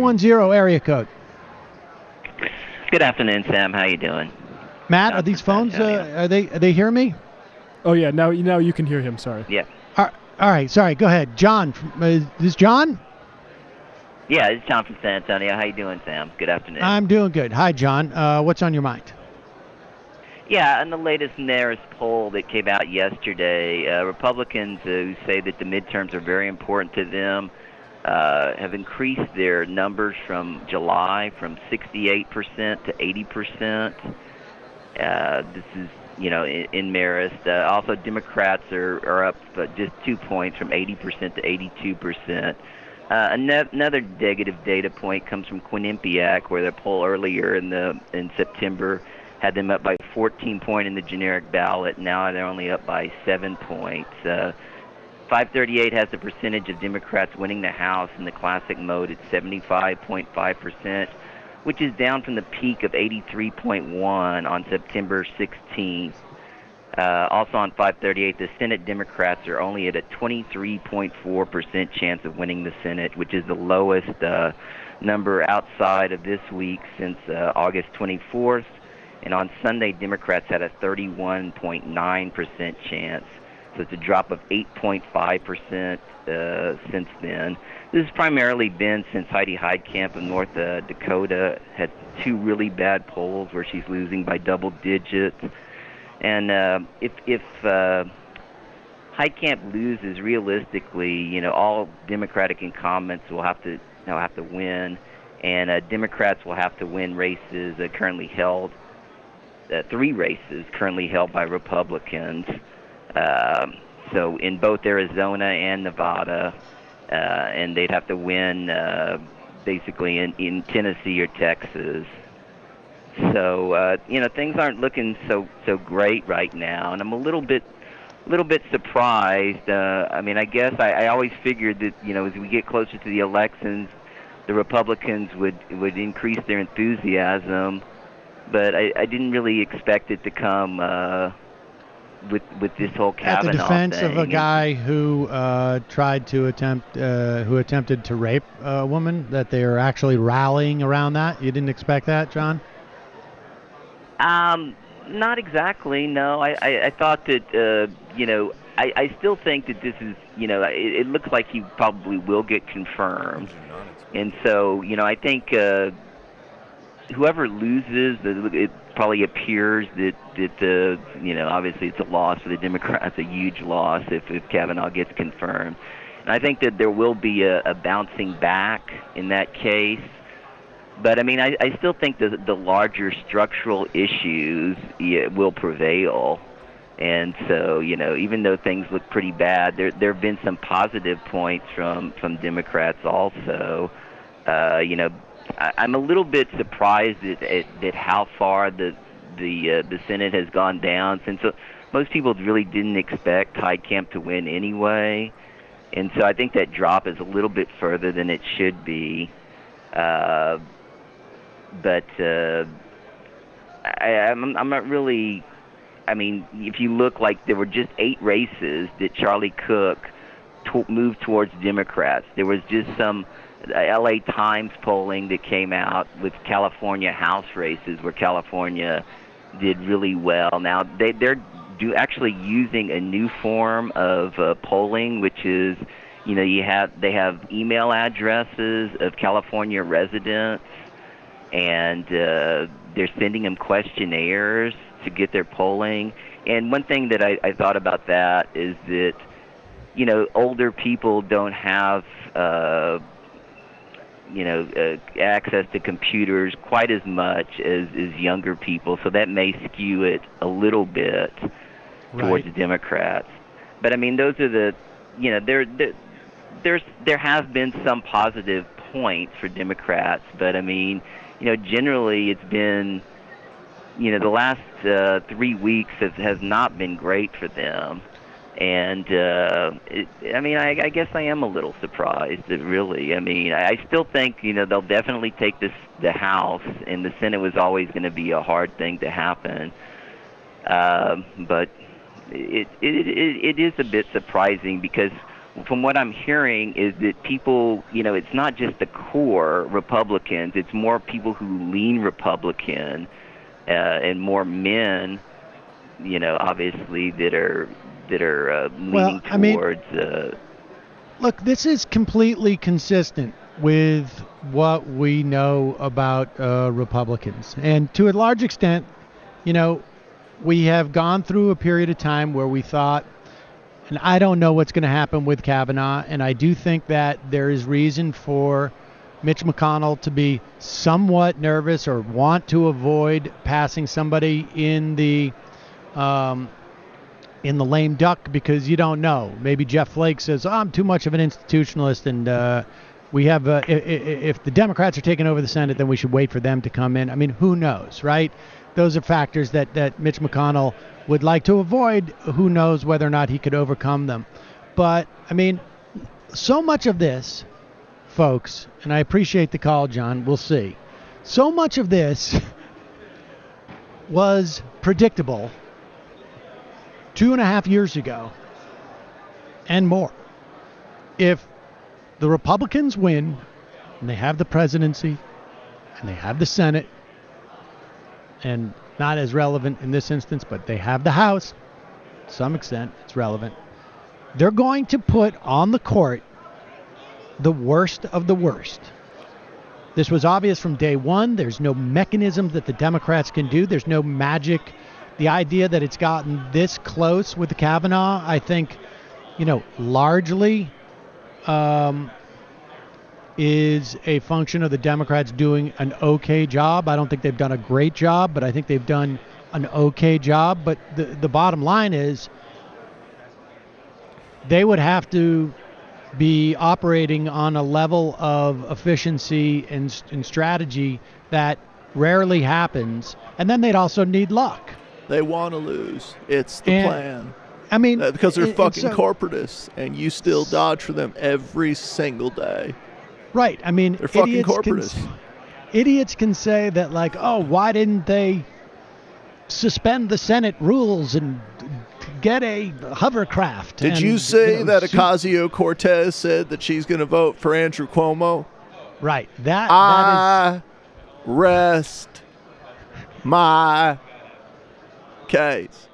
210 area code. Good afternoon, Sam. How you doing? Matt, are these phones? Are they hearing me? Oh yeah, now you can hear him. Sorry. Yeah. All right. Sorry. Go ahead, John. Is this John? Yeah, it's John from San Antonio. How you doing, Sam? Good afternoon. I'm doing good. Hi, John. What's on your mind? Yeah, in the latest NARAS poll that came out yesterday, Republicans who say that the midterms are very important to them have increased their numbers from July from 68% to 80%. This is, in Marist. Also, Democrats are up just 2 points from 80% to 82%. Another negative data point comes from Quinnipiac, where the poll earlier in September had them up by 14 points in the generic ballot. Now they're only up by 7 points. 538 has the percentage of Democrats winning the House in the classic mode at 75.5%, which is down from the peak of 83.1 on September 16th. Also on 538, the Senate Democrats are only at a 23.4% chance of winning the Senate, which is the lowest number outside of this week since August 24th. And on Sunday, Democrats had a 31.9% chance. So it's a drop of 8.5% since then. This has primarily been since Heidi Heitkamp of North Dakota had two really bad polls where she's losing by double digits. And if Heitkamp loses realistically, all Democratic incumbents will have to win, and Democrats will have to win races currently held, 3 races currently held by Republicans. So in both Arizona and Nevada, and they'd have to win basically in Tennessee or Texas. So things aren't looking so great right now, and I'm a little bit surprised. I guess I always figured that as we get closer to the elections, the Republicans would increase their enthusiasm, but I didn't really expect it to come with this whole Kavanaugh thing. At the defense thing. of a guy who attempted to rape a woman, that they are actually rallying around that. You didn't expect that, John? Not exactly. No, I thought that I still think that this is it looks like he probably will get confirmed, and so I think whoever loses, it probably appears that obviously it's a loss for the Democrats, a huge loss if Kavanaugh gets confirmed, and I think that there will be a bouncing back in that case. But I still think that the larger structural issues will prevail, and so even though things look pretty bad, there have been some positive points from Democrats also. I'm a little bit surprised at how far the Senate has gone down, since most people really didn't expect Heitkamp to win anyway, and so I think that drop is a little bit further than it should be. But I'm not really. If you look, like there were just 8 races that Charlie Cook moved towards Democrats. There was just some LA Times polling that came out with California House races where California did really well. Now they're actually using a new form of polling, which is they have email addresses of California residents, and they're sending them questionnaires to get their polling. And one thing that I thought about that is that, older people don't have, access to computers quite as much as younger people, so that may skew it a little bit towards the Democrats. But those are the, there have been some positive points for Democrats, but generally it's been, the last 3 weeks has not been great for them. And, I guess I am a little surprised, really. I still think, they'll definitely take the House, and the Senate was always going to be a hard thing to happen. But it is a bit surprising, because from what I'm hearing is that people, it's not just the core Republicans, it's more people who lean Republican, and more men, obviously that are leaning towards. Look, this is completely consistent with what we know about Republicans, and to a large extent, we have gone through a period of time where we thought. And I don't know what's going to happen with Kavanaugh, and I do think that there is reason for Mitch McConnell to be somewhat nervous or want to avoid passing somebody in the lame duck, because you don't know. Maybe Jeff Flake says, I'm too much of an institutionalist, and we have if the Democrats are taking over the Senate, then we should wait for them to come in. I mean, who knows, right? Those are factors that Mitch McConnell would like to avoid. Who knows whether or not he could overcome them. But, I mean, so much of this, folks, and I appreciate the call, John, we'll see. So much of this was predictable 2.5 years ago and more. If the Republicans win, and they have the presidency, and they have the Senate, and not as relevant in this instance, but they have the House, to some extent, it's relevant. They're going to put on the court the worst of the worst. This was obvious from day one. There's no mechanism that the Democrats can do. There's no magic. The idea that it's gotten this close with the Kavanaugh, I think, largely is a function of the Democrats doing an okay job. I don't think they've done a great job, but I think they've done an okay job. But the bottom line is they would have to be operating on a level of efficiency and strategy that rarely happens. And then they'd also need luck. They want to lose. It's the plan. I mean, because they're fucking corporatists, and you still dodge for them every single day. Right. I mean, they're fucking corporatists. Idiots can say that, like, oh, why didn't they suspend the Senate rules and get a hovercraft? Did you say that Ocasio-Cortez said that she's going to vote for Andrew Cuomo? Right. That is. Rest my case.